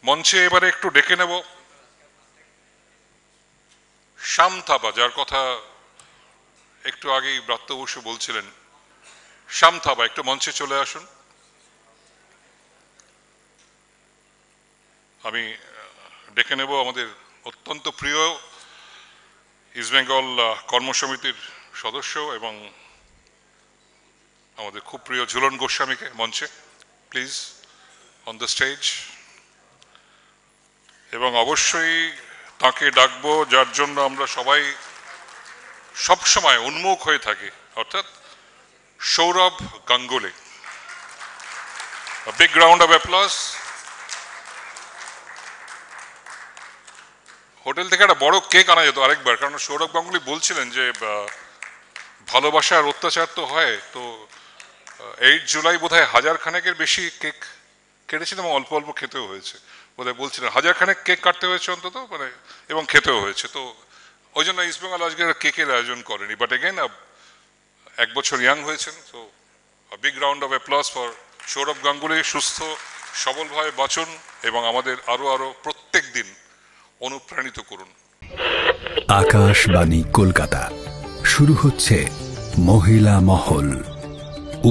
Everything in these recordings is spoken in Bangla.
মঞ্চে এবারে একটু ডেকে নেব শ্যাম থাপা, যার কথা একটু আগেই ব্রাত্য বসু বলছিলেন। শ্যাম থাপা একটু মঞ্চে চলে আসুন। আমি ডেকে নেব আমাদের অত্যন্ত প্রিয় ইস্ট বেঙ্গল কর্মসমিতির সদস্য এবং আমাদের খুব প্রিয় ঝুলন গোস্বামীকে মঞ্চে, প্লিজ অন দ্য স্টেজ। এবং অবশ্যই তাকে ডাকবো যার জন্য আমরা সবাই সবসময় উন্মুখ হয়ে থাকি, অর্থাৎ Sourav Ganguly. Big round of applause. Hotel থেকে একটা বড় কেক আনা যেত আরেকবার, কারণ সৌরভ গাঙ্গুলি বলছিলেন যে ভালোবাসার অত্যাচার তো হয়, তো 8 জুলাই বোধহয় 1000 খানেকের বেশি কেক কেটেছিল এবং অল্প অল্প খেতেও হয়েছে বোধহয়, বলছিলেন 1000 খানেক কেক কাটতে হয়েছে অন্তত, মানে এবং খেতেও হয়েছে। তো ওই জন্য ইস্ট বেঙ্গল আজকে কেকের আয়োজন করেনি, বাট এগেন 1 বছর ইয়াং হয়েছেন। তো big round of applause for Sourav Ganguly. সুস্থ সবলভাবে বাঁচুন এবং আমাদের আরো প্রত্যেক দিন অনুপ্রাণিত করুন। আকাশবাণী কলকাতা, শুরু হচ্ছে মহিলা মহল।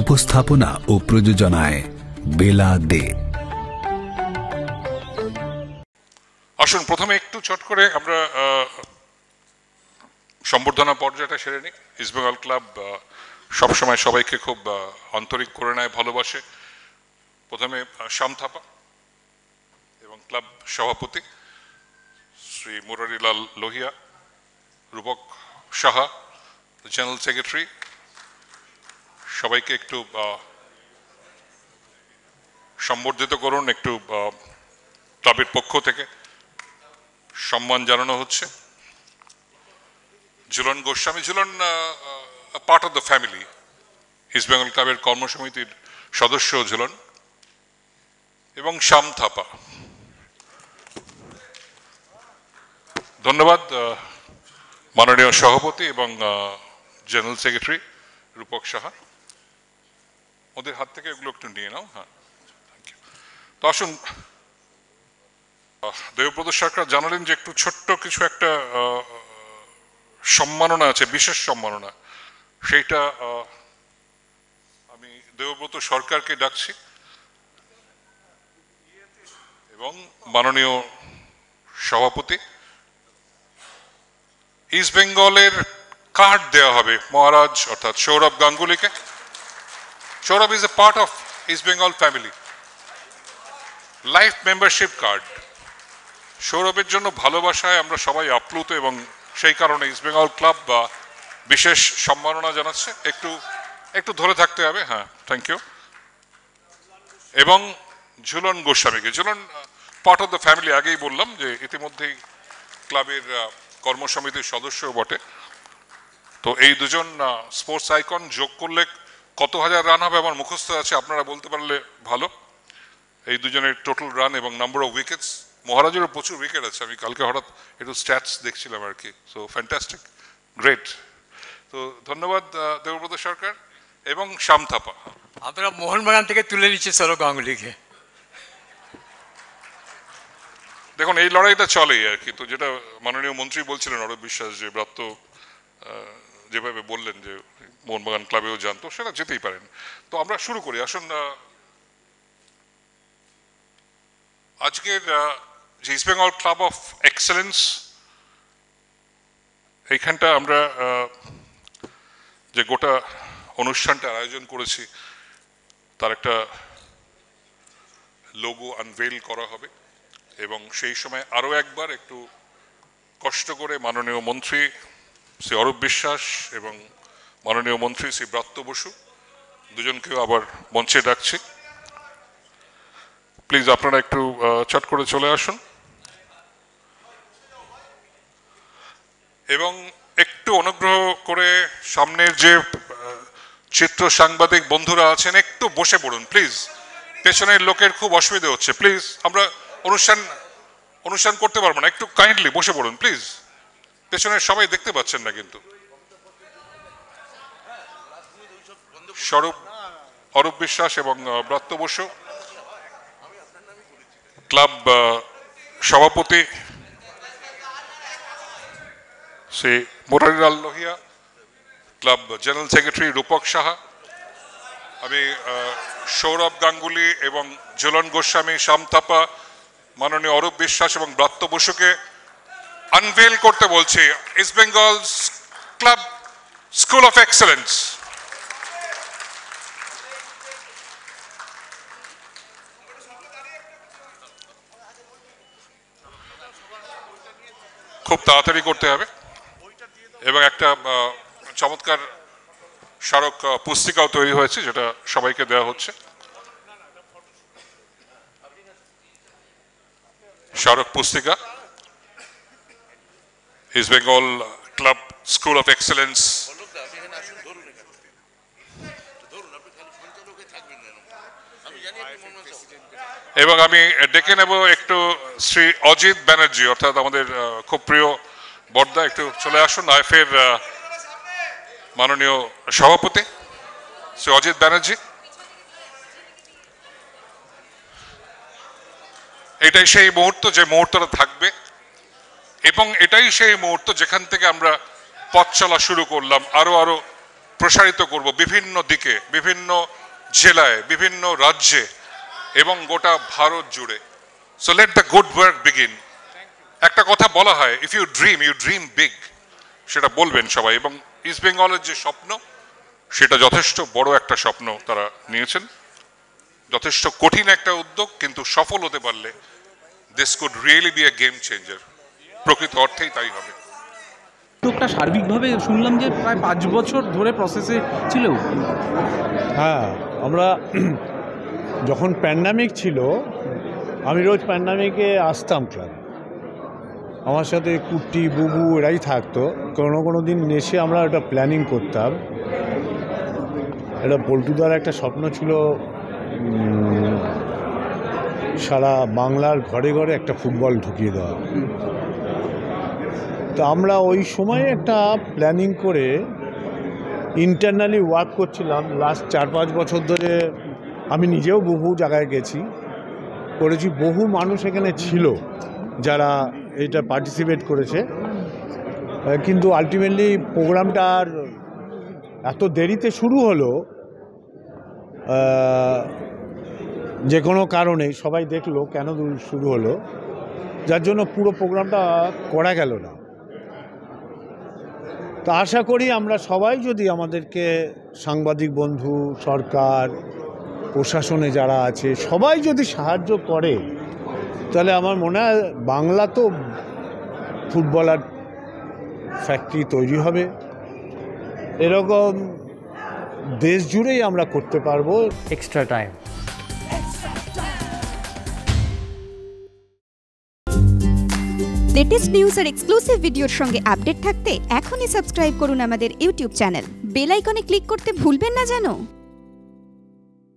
উপস্থাপনা ও প্রযোজনায় বেলা দে। আসুন প্রথমে একটু চট করে আমরা সম্বর্ধনা পর্যায়টা সেরে নিই। ইস্ট বেঙ্গল ক্লাব সবসময় সবাইকে খুব আন্তরিক করে নেয়, ভালোবাসে। প্রথমে শ্যাম থাপা এবং ক্লাব সভাপতি শ্রী মুরারিলাল লোহিয়া, রূপক সাহা জেনারেল সেক্রেটারি, সবাইকে একটু সম্বর্ধিত করুন। একটু ক্লাবের পক্ষ থেকে সম্মান জানানো হচ্ছে। Jhulan Goswami, Jhulan part of the family, east Bengal ক্লাবের কর্মসমিতির সদস্য ঝুলন, এবং শ্যাম থাপা। ধন্যবাদ মাননীয় সভাপতি এবং জেনারেল সেক্রেটারি রূপক সাহা। ওদের হাত থেকে এগুলো একটু নিয়ে নাও। হ্যাঁ, থ্যাংক ইউ। তো আসুন, দেবব্রত সরকার জানালেন যে একটু ছোট্ট কিছু একটা সম্মাননা আছে, বিশেষ সম্মাননা। সেইটা আমি দেবব্রত সরকারকে ডাকছি এবং মাননীয় সভাপতি। ইস্ট বেঙ্গলের কার্ড দেওয়া হবে মহারাজ অর্থাৎ সৌরভ গাঙ্গুলিকে। Sourav is a part of East Bengal family, life membership card. সৌরভের জন্য ভালোবাসায় আমরা সবাই আপ্লুত এবং সেই কারণে ইস্ট বেঙ্গল ক্লাব বা বিশেষ সম্মাননা জানাচ্ছে। একটু ধরে থাকতে হবে। হ্যাঁ, থ্যাংক ইউ। এবং ঝুলন গোস্বামীকে, Jhulan part of the family, আগেই বললাম যে ইতিমধ্যেই ক্লাবের কর্মসমিতির সদস্য বটে। তো এই দুজন স্পোর্টস আইকন যোগ করলে কত হাজার রান হবে আমার মুখস্থ আছে, আপনারা বলতে পারলে ভালো। এই দুজনের টোটাল রান এবং নাম্বার অফ উইকেটস। মহারাজেরও প্রচুর উইকেট আছে, আমি কালকে হঠাৎ একটু স্ট্যাটস দেখছিলাম আর কি। So fantastic, great. তো ধন্যবাদ দেবব্রত সরকার এবং শ্যাম থাপা। আমরা মোহনবাগান থেকে তুলে নিচ্ছি সৌরভ গাঙ্গুলিকে। দেখুন এই লড়াইটা চলেই আর কি। তো যেটা মাননীয় মন্ত্রী বলছিলেন অরূপ বিশ্বাস, যে ব্রাত্য যেভাবে বললেন যে মোহনবাগান ক্লাবেও জানতো, সেটা যেতেই পারেন। তো আমরা শুরু করি। আসুন, আজকের যে east Bengal club of excellence, এইখানটা আমরা যে গোটা অনুষ্ঠানটা আয়োজন করেছি তার একটা লোগো আনভেল করা হবে এবং সেই সময় আরও একবার একটু কষ্ট করে মাননীয় মন্ত্রী শ্রী অরূপ বিশ্বাস এবং মাননীয় মন্ত্রী শ্রী ব্রাত্য বসু দুজনকেও আবার মঞ্চে ডাকছি। প্লিজ আপনারা একটু চট করে চলে আসুন এবং একটু অনুগ্রহ করে সামনের যে চিত্র সাংবাদিক বন্ধুরা আছেন একটু বসে পড়ুন প্লিজ। পেছনের লোকের খুব অসুবিধা হচ্ছে, প্লিজ। আমরা অনুষ্ঠান করতে পারবো না, একটু কাইন্ডলি বসে পড়ুন প্লিজ। পেছনের সবাই দেখতে পাচ্ছেন না কিন্তু। অরূপ বিশ্বাস এবং ব্রাত্য বসু, ক্লাব সভাপতি Shri Murarilal Lohia, club general secretary Rupak Saha, আমি সৌরভ গাঙ্গুলি এবং ঝুলন গোস্বামী, শ্যাম থাপা, মাননীয় অরূপ বিশ্বাস এবং ব্রাত্য বসুকে আনভেল করতে বলছি east Bengal club school of excellence. খুব তাড়াতাড়ি করতে হবে এবং একটা চমৎকার স্মারক পুস্তিকাও তৈরি হয়েছে যেটা সবাইকে দেওয়া হচ্ছে। স্মারক পুস্তিকা east Bengal club school of excellence. এবং আমি ডেকে নেব একটু শ্রী অজিত ব্যানার্জি, অর্থাৎ আমাদের খুব প্রিয় বর্দা, একটু চলে আসুন। আইএফের মাননীয় সভাপতি শ্রী অজিত ব্যানার্জি। এটাই সেই মুহূর্ত যে মুহূর্তটা থাকবে এবং এটাই সেই মুহূর্ত যেখান থেকে আমরা পথ চলা শুরু করলাম, আরো প্রসারিত করব বিভিন্ন দিকে, বিভিন্ন জেলায়, বিভিন্ন রাজ্যে এবং গোটা ভারত জুড়ে। So let the good work begin. একটা কথা বলা হয়, ইফ ইউ ড্রিম বিগ, সেটা বলবেন সবাই। এবং ইস্ট বেঙ্গলের যে স্বপ্ন, সেটা যথেষ্ট বড় একটা স্বপ্ন তারা নিয়েছেন, যথেষ্ট কঠিন একটা উদ্যোগ, কিন্তু সফল হতে পারলে this could really be a game changer. প্রকৃত অর্থেই তাই হবে। উদ্যোগটা সার্বিকভাবে শুনলাম যে প্রায় 5 বছর ধরে প্রসেসে ছিল। হ্যাঁ, আমরা যখন প্যান্ডামিক ছিল, আমি রোজ প্যান্ডামিকে আসতাম ক্লাব, আমার সাথে কুট্টি, বুবু এরাই থাকতো। কোনো দিন এসে আমরা একটা প্ল্যানিং করতাম। এটা পল্টুদার একটা স্বপ্ন ছিল, সারা বাংলার ঘরে ঘরে একটা ফুটবল ঢুকিয়ে দেওয়া। তো আমরা ওই সময় একটা প্ল্যানিং করে ইন্টারনালি ওয়ার্ক করছিলাম। লাস্ট 4-5 বছর ধরে আমি নিজেও বহু জায়গায় করেছি, বহু মানুষ এখানে ছিল যারা এটা পার্টিসিপেট করেছে, কিন্তু আলটিমেটলি প্রোগ্রামটা আর এত দেরিতে শুরু হলো, যে কোনো কারণে সবাই দেখলো কেন শুরু হলো, যার জন্য পুরো প্রোগ্রামটা করা গেল না। তো আশা করি আমরা সবাই যদি আমাদেরকে, সাংবাদিক বন্ধু, সরকার, প্রশাসনে যারা আছে, সবাই যদি সাহায্য করে, তাহলে আমার মনে হয় বাংলা তো ফুটবলার ফ্যাক্টরি তৈরি হবে। এরকম দেশ জুড়েই আমরা করতে পারবো। Extra time. লেটেস্ট নিউজ আর এক্সক্লুসিভ ভিডিওর সঙ্গে আপডেট থাকতে এখনই সাবস্ক্রাইব করুন আমাদের ইউটিউব চ্যানেল। বেল আইকনে ক্লিক করতে ভুলবেন না যেন।